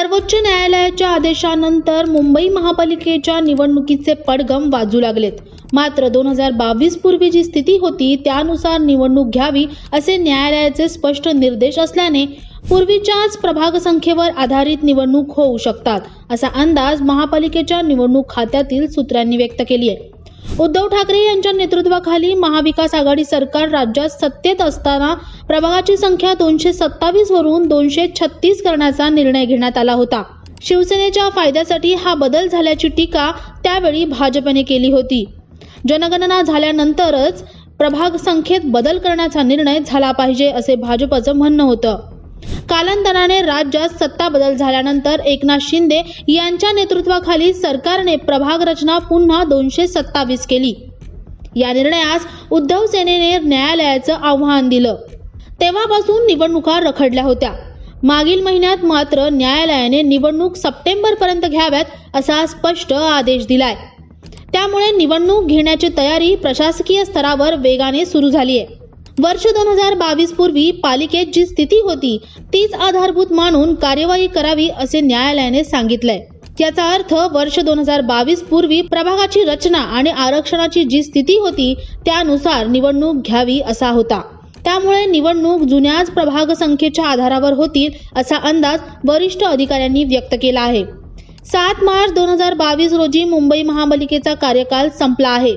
सर्वोच्च न्यायालयाच्या आदेशानंतर मुंबई महापालिकेच्या निवडणुकीचे पडगम वाजू लागलेत। मात्र 2022 पूर्वी जी स्थिती होती त्यानुसार निवडणूक घ्यावी असे न्यायालयाचे स्पष्ट निर्देश असल्याने पूर्वीच्याच प्रभाग संख्येवर आधारित निवडणूक होऊ शकतात असा अंदाज महापालिकेच्या निवडणूक खात्यातील सूत्रांनी व्यक्त केली आहे। उद्धव ठाकरे यांच्या नेतृत्वाखाली महाविकास आघाडी सरकार राज्यात सत्तेत असताना प्रभागाची संख्या 227 वरून 236 करण्याचा निर्णय घेण्यात आला होता। शिवसेनेच्या फायद्यासाठी हा बदल झाल्याची टीका त्यावेळी भाजपने केली होती। जनगणना झाल्यानंतरच प्रभाग संख्येत बदल करण्याचा निर्णय झाला पाहिजे असे भाजपचं म्हणणं होतं। कालांतराने राज्यात सत्ता बदल झाल्यानंतर एकनाथ शिंदे यांच्या नेतृत्वाखाली सरकारने प्रभाग रचना पुन्हा 227 केली। या निर्णयास उद्धव सेनेने न्यायालयाचं आव्हान दिलं। तेव्हापासून निवडणुका रखडल्या होत्या। मागील महिन्यात मात्र न्यायालयाने निवडणूक सप्टेंबरपर्यंत घ्याव्यात असा स्पष्ट आदेश दिलाय। त्यामुळे निवडणूक घेण्याची तयारी प्रशासकीय स्तरावर वेगाने सुरू झाली आहे। वर्ष 2022 पूर्वी पालिकेत जी स्थिती होती तीच आधारभूत मानून कार्यवाही करावी असे न्यायालयाने सांगितलंय। याचा अर्थ वर्ष 2022 पूर्वी प्रभागाची रचना आणि आरक्षणाची जी स्थिती होती त्यानुसार निवडणूक घ्यावी असा होता। त्यामुळे निवडणूक जुन्याच प्रभाग संख्येच्या आधारावर होतील असा अंदाज वरिष्ठ अधिकाऱ्यांनी व्यक्त केला आहे। 7 मार्च 2022 रोजी मुंबई महापालिकेचा कार्यकाल संपला आहे।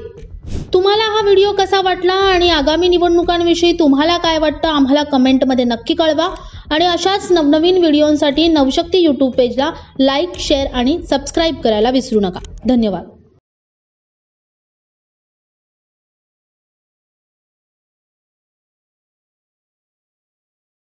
तुम्हाला हा व्हिडिओ कसा वाटला आणि आगामी निवडणुकांविषयी तुम्हाला काय वाटतं आम्हाला कमेंटमध्ये नक्की कळवा आणि अशाच नवनवीन व्हिडिओंसाठी नवशक्ती YouTube पेजला लाईक, शेअर आणि सबस्क्राईब करायला विसरू नका। धन्यवाद।